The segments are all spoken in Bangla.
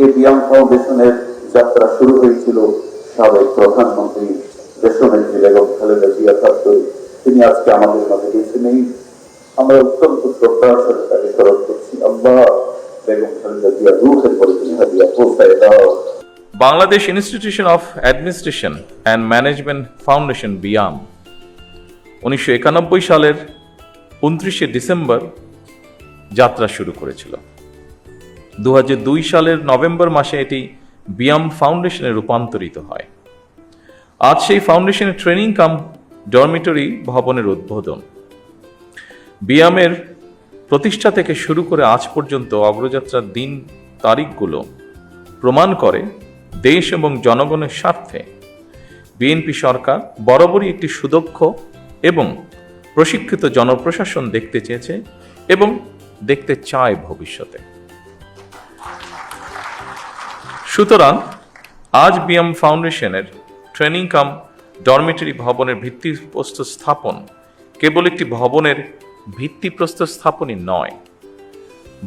এই বিয়াম ফাউন্ডেশনের যাত্রা শুরু হয়েছিল সাবেক প্রধানমন্ত্রী দেশনেত্রী বেগম খালেদা জিয়া সরকার। তিনি আজকে আমাদের মাঝে বেঁচে নেই। আমরা অত্যন্ত শ্রদ্ধার সাথে তাকে স্মরণ করছি। আল্লাহ বেগম খালেদা জিয়া রূহের পরে তিনি হাদিয়া পৌঁছায় দাও। Bangladesh institution of administration and management foundation BIAM 1991 সালের 29শে ডিসেম্বর যাত্রা শুরু করেছিল। 2002 সালের নভেম্বর মাসে এটি বিয়াম ফাউন্ডেশনে রূপান্তরিত হয়। আজ সেই ফাউন্ডেশনের ট্রেনিং কাম ডরমিটরি ভবনের উদ্বোধন। বিয়ামের প্রতিষ্ঠা থেকে শুরু করে আজ পর্যন্ত অগ্রযাত্রার দিন তারিখগুলো প্রমাণ করে দেশ এবং জনগণের স্বার্থে বিএনপি সরকার বরাবরই একটি সুদক্ষ এবং প্রশিক্ষিত জনপ্রশাসন দেখতে চেয়েছে এবং দেখতে চায় ভবিষ্যতে। সুতরাং আজ বিয়াম ফাউন্ডেশনের ট্রেনিং কাম ডরমিটরি ভবনের ভিত্তিপ্রস্তর স্থাপন কেবল একটি ভবনের ভিত্তিপ্রস্তর স্থাপনই নয়,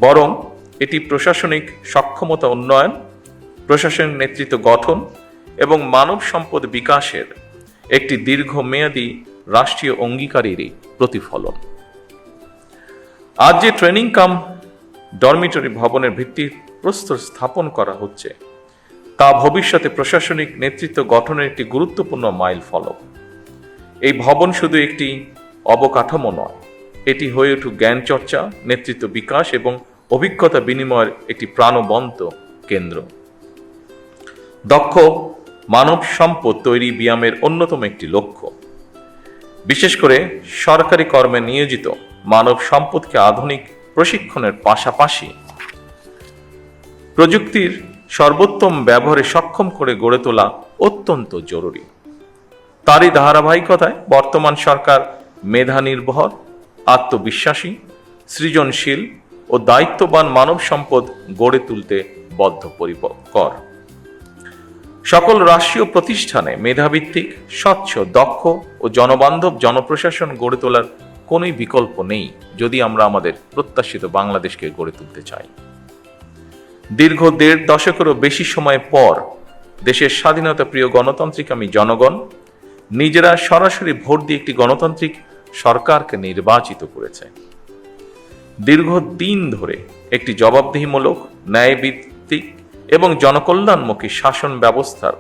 বরং এটি প্রশাসনিক সক্ষমতা উন্নয়ন, প্রশাসনিক নেতৃত্ব গঠন এবং মানব সম্পদ বিকাশের একটি দীর্ঘমেয়াদী রাষ্ট্রীয় অঙ্গীকারেরই প্রতিফলন। আজ যে ট্রেনিং কাম ডরমিটরি ভবনের ভিত্তিপ্রস্তর স্থাপন করা হচ্ছে তা ভবিষ্যতে প্রশাসনিক নেতৃত্ব গঠনের একটি গুরুত্বপূর্ণ মাইল ফলক। এই ভবন শুধু একটি অবকাঠামো নয়, এটি হয়ে উঠুক জ্ঞান চর্চা, নেতৃত্ব বিকাশ এবং অভিজ্ঞতা বিনিময়ের একটি প্রাণবন্ত কেন্দ্র। দক্ষ মানব সম্পদ তৈরি বিয়ামের অন্যতম একটি লক্ষ্য। বিশেষ করে সরকারি কর্মে নিয়োজিত মানব সম্পদকে আধুনিক প্রশিক্ষণের পাশাপাশি প্রযুক্তির সর্বোত্তম ব্যবহারে সক্ষম করে গড়ে তোলা অত্যন্ত জরুরি। তারই ধারাবাহিকতায় বর্তমান সরকার মেধা নির্ভর, আত্মবিশ্বাসী, সৃজনশীল ও দায়িত্ববান মানব সম্পদ গড়ে তুলতে বদ্ধপরিকর। সকল রাষ্ট্রীয় প্রতিষ্ঠানে মেধাভিত্তিক, স্বচ্ছ, দক্ষ ও জনবান্ধব জনপ্রশাসন গড়ে তোলার কোনো বিকল্প নেই যদি আমরা আমাদের প্রত্যাশিত বাংলাদেশকে গড়ে তুলতে চাই। দীর্ঘ 1.5 দশকেরও বেশি সময় পর দেশের স্বাধীনতা প্রিয় গণতান্ত্রিকামী জনগণ নিজেরা সরাসরি ভোট দিয়ে একটি গণতান্ত্রিক সরকারকে নির্বাচিত করেছে। দীর্ঘদিন ধরে একটি জবাবদিহিমূলক, ন্যায়ভিত্তিক এবং জনকল্যাণমুখী শাসন ব্যবস্থার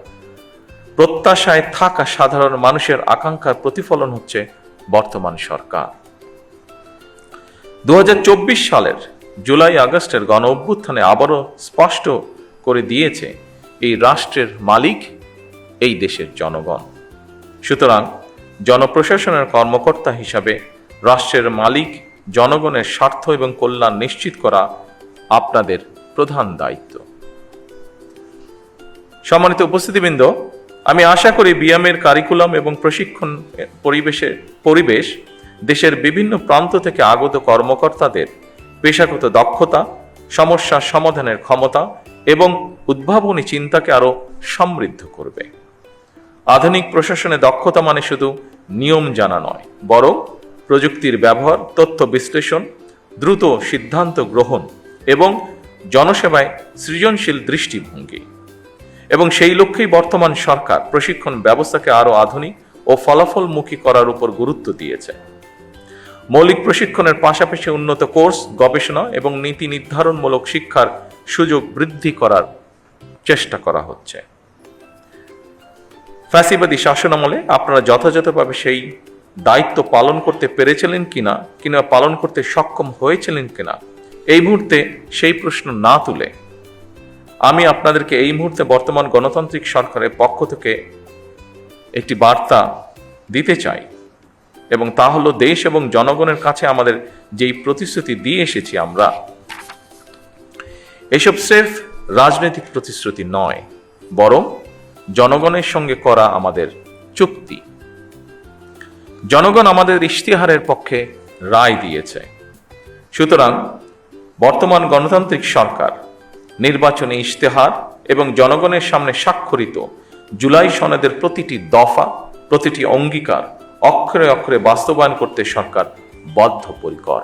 প্রত্যাশায় থাকা সাধারণ মানুষের আকাঙ্ক্ষার প্রতিফলন হচ্ছে বর্তমান সরকার। 2024 সালের জুলাই আগস্টের গণ অভ্যুত্থানে আবারও স্পষ্ট করে দিয়েছে এই রাষ্ট্রের মালিক এই দেশের জনগণ। সুতরাং জনপ্রশাসনের কর্মকর্তা হিসাবে রাষ্ট্রের মালিক জনগণের স্বার্থ এবং কল্যাণ নিশ্চিত করা আপনাদের প্রধান দায়িত্ব। সম্মানিত উপস্থিতিবৃন্দ, আমি আশা করি বিয়ামের কারিকুলাম এবং প্রশিক্ষণ পরিবেশ দেশের বিভিন্ন প্রান্ত থেকে আগত কর্মকর্তাদের পেশাগত দক্ষতা, সমস্যা সমাধানের ক্ষমতা এবং উদ্ভাবনী চিন্তাকে আরো সমৃদ্ধ করবে। আধুনিক প্রশাসনে দক্ষতা মানে শুধু নিয়ম জানা নয়, বরং প্রযুক্তির ব্যবহার, তথ্য বিশ্লেষণ, দ্রুত সিদ্ধান্ত গ্রহণ এবং জনসেবায় সৃজনশীল দৃষ্টিভঙ্গি। এবং সেই লক্ষ্যেই বর্তমান সরকার প্রশিক্ষণ ব্যবস্থাকে আরো আধুনিক ও ফলাফলমুখী করার উপর গুরুত্ব দিয়েছে। মৌলিক প্রশিক্ষণের পাশাপাশি উন্নত কোর্স, গবেষণা এবং নীতি নির্ধারণমূলক শিক্ষার সুযোগ বৃদ্ধি করার চেষ্টা করা হচ্ছে। ফ্যাসিবাদী শাসনামলে আপনারা যথাযথভাবে সেই দায়িত্ব পালন করতে পেরেছিলেন কিনা পালন করতে সক্ষম হয়েছিলেন কিনা, এই মুহূর্তে সেই প্রশ্ন না তুলে আমি আপনাদেরকে এই মুহূর্তে বর্তমান গণতান্ত্রিক সরকারের পক্ষ থেকে একটি বার্তা দিতে চাই, এবং তা হলো দেশ এবং জনগণের কাছে আমাদের যেই প্রতিশ্রুতি দিয়ে এসেছি আমরা, এসব স্রেফ রাজনৈতিক প্রতিশ্রুতি নয়, বরং জনগণের সঙ্গে করা আমাদের চুক্তি। জনগণ আমাদের ইশতেহারের পক্ষে রায় দিয়েছে। সুতরাং বর্তমান গণতান্ত্রিক সরকার নির্বাচনী ইশতেহার এবং জনগণের সামনে স্বাক্ষরিত জুলাই সনদের প্রতিটি দফা, প্রতিটি অঙ্গীকার অক্ষরে অক্ষরে বাস্তবায়ন করতে সরকার বদ্ধপরিকর।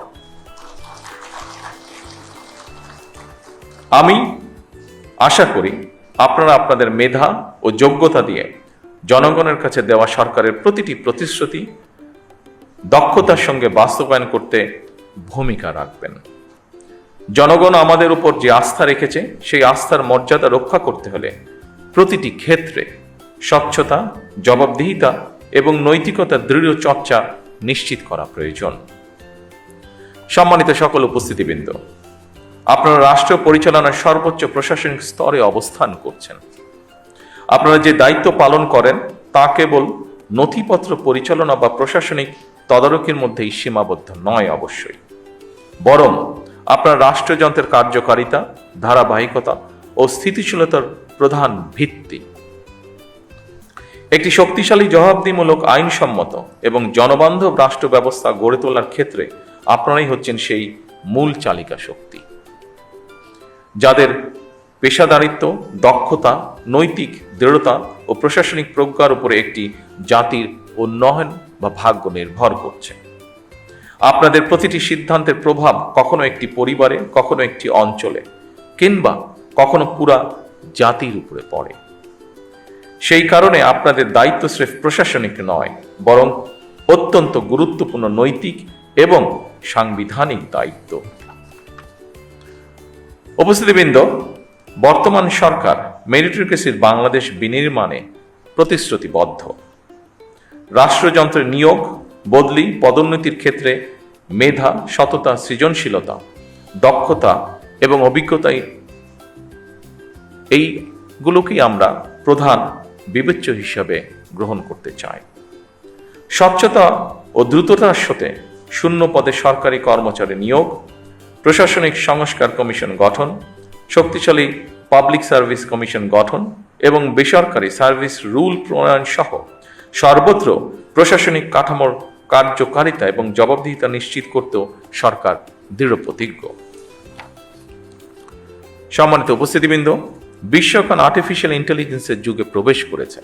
আমি আশা করি আপনারা আপনাদের মেধা ও যোগ্যতা দিয়ে জনগণের কাছে দেওয়া সরকারের প্রতিটি প্রতিশ্রুতি দক্ষতার সঙ্গে বাস্তবায়ন করতে ভূমিকা রাখবেন। জনগণ আমাদের উপর যে আস্থা রেখেছে সেই আস্থার মর্যাদা রক্ষা করতে হলে প্রতিটি ক্ষেত্রে স্বচ্ছতা, জবাবদিহিতা এবং নৈতিকতার দৃঢ় চর্চা নিশ্চিত করা প্রয়োজন। সম্মানিত সকল উপস্থিতিবৃন্দ, আপনারা রাষ্ট্র পরিচালনার সর্বোচ্চ প্রশাসনিক স্তরে অবস্থান করছেন। আপনারা যে দায়িত্ব পালন করেন তা কেবল নথিপত্র পরিচালনা বা প্রশাসনিক তদারকির মধ্যেই সীমাবদ্ধ নয় অবশ্যই, বরং আপনার রাষ্ট্রযন্ত্রের কার্যকারিতা, ধারাবাহিকতা ও স্থিতিশীলতার প্রধান ভিত্তি। একটি শক্তিশালী, জবাবদিহিমূলক, আইনসম্মত এবং জনবান্ধব রাষ্ট্র ব্যবস্থা গড়ে তোলার ক্ষেত্রে আপনারাই হচ্ছেন সেই মূল চালিকা শক্তি, যাদের পেশাদারিত্ব, দক্ষতা, নৈতিক দৃঢ়তা ও প্রশাসনিক প্রজ্ঞার উপরে একটি জাতির উন্নয়ন বা ভাগ্য নির্ভর করছে। আপনাদের প্রতিটি সিদ্ধান্তের প্রভাব কখনো একটি পরিবারে, কখনো একটি অঞ্চলে, কিংবা কখনো পুরা জাতির উপরে পড়ে। সেই কারণে আপনাদের দায়িত্ব স্রেফ প্রশাসনিক নয়, বরং অত্যন্ত গুরুত্বপূর্ণ নৈতিক এবং সাংবিধানিক দায়িত্ব। উপস্থিতিবৃন্দ, বর্তমান সরকার মেরিটোক্রেসির বাংলাদেশ বিনির্মাণে প্রতিশ্রুতিবদ্ধ। রাষ্ট্রযন্ত্রের নিয়োগ, বদলি, পদোন্নতির ক্ষেত্রে মেধা, সততা, সৃজনশীলতা, দক্ষতা এবং অভিজ্ঞতাই এইগুলোকেই আমরা প্রধান বিবেচ্য হিসাবে গ্রহণ করতে চাই। স্বচ্ছতা ও দ্রুততার সাথে শূন্য পদে সরকারি কর্মচারী নিয়োগ, প্রশাসনিক সংস্কার কমিশন গঠন, শক্তিশালী পাবলিক সার্ভিস কমিশন গঠন এবং বেসরকারি সার্ভিস রুল প্রণয়ন সহ সর্বত্র প্রশাসনিক কাঠামোর কার্যকারিতা এবং জবাবদিহিতা নিশ্চিত করতেও সরকার দৃঢ় প্রতিজ্ঞ। সম্মানিত উপস্থিতিবৃন্দ, বিশ্ব এখন আর্টিফিশিয়াল ইন্টেলিজেন্সের যুগে প্রবেশ করেছে।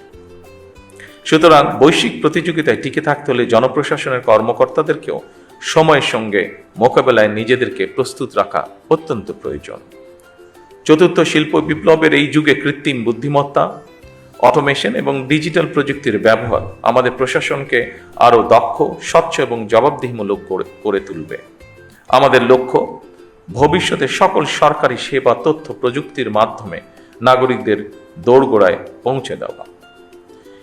সুতরাং বৈশ্বিক প্রতিযোগিতায় টিকে থাকতে হলে জনপ্রশাসনের কর্মকর্তাদেরকেও সময়ের সঙ্গে মোকাবেলায় নিজেদেরকে প্রস্তুত রাখা অত্যন্ত প্রয়োজন। চতুর্থ শিল্প বিপ্লবের এই যুগে কৃত্রিম বুদ্ধিমত্তা, অটোমেশন এবং ডিজিটাল প্রযুক্তির ব্যবহার আমাদের প্রশাসনকে আরও দক্ষ, স্বচ্ছ এবং জবাবদিহিমূলক করে তুলবে। আমাদের লক্ষ্য ভবিষ্যতে সকল সরকারি সেবা তথ্য প্রযুক্তির মাধ্যমে নাগরিকদের দোরগোড়ায় পৌঁছে দেওয়া।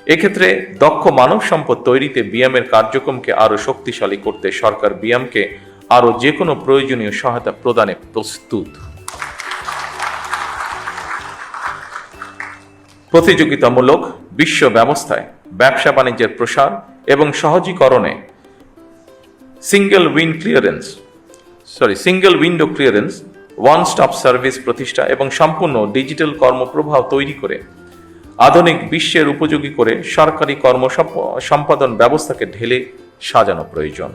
এক্ষেত্রে দক্ষ মানব সম্পদ তৈরিতে বিএমের কার্যক্রমকে আরও শক্তিশালী করতে সরকার বিএমকে আরও যে কোনো প্রয়োজনীয় সহায়তা প্রদানে প্রস্তুত। প্রতিযোগিতামূলক বিশ্ব ব্যবস্থায় ব্যবসা বাণিজ্যের প্রসার এবং সহজীকরণে single window clearance, one stop service প্রতিষ্ঠা এবং সম্পূর্ণ ডিজিটাল কর্মপ্রবাহ তৈরি করে আধুনিক বিশ্বের উপযোগী করে সরকারি কর্ম সম্পাদন ব্যবস্থাকে ঢেলে সাজানো প্রয়োজন।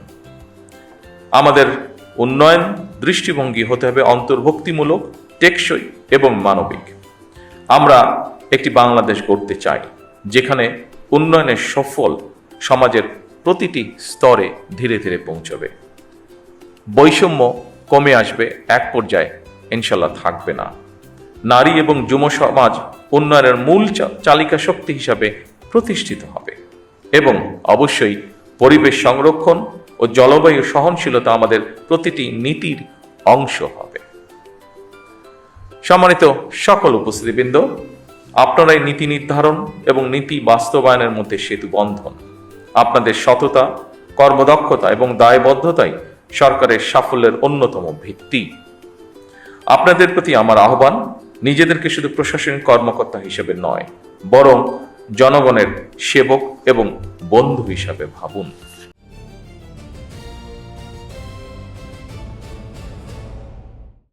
আমাদের উন্নয়ন দৃষ্টিভঙ্গি হতে হবে অন্তর্ভুক্তিমূলক, টেকসই এবং মানবিক। আমরা একটি বাংলাদেশ গড়তে চাই যেখানে উন্নয়নের সফল সমাজের প্রতিটি স্তরে ধীরে ধীরে পৌঁছবে। বৈষম্য কমে আসবে, এক পর্যায়ে ইনশাল্লাহ থাকবে না। নারী এবং যুব সমাজ উন্নয়নের মূল চালিকা শক্তি হিসাবে প্রতিষ্ঠিত হবে এবং অবশ্যই পরিবেশ সংরক্ষণ ও জলবায়ু সহনশীলতা আমাদের প্রতিটি নীতির অংশ হবে। সম্মানিত সকল উপস্থিতিবৃন্দ, আপনারাই নীতি নির্ধারণ এবং নীতি বাস্তবায়নের মধ্যে সেতু বন্ধন। আপনাদের সততা, কর্মদক্ষতা এবং দায়বদ্ধতাই সরকারের সাফল্যের অন্যতম ভিত্তি। আপনাদের প্রতি আমার আহ্বান, নিজেদেরকে শুধু প্রশাসনিক কর্মকর্তা হিসেবে নয়, বরং জনগণের সেবক এবং বন্ধু হিসাবে ভাবুন।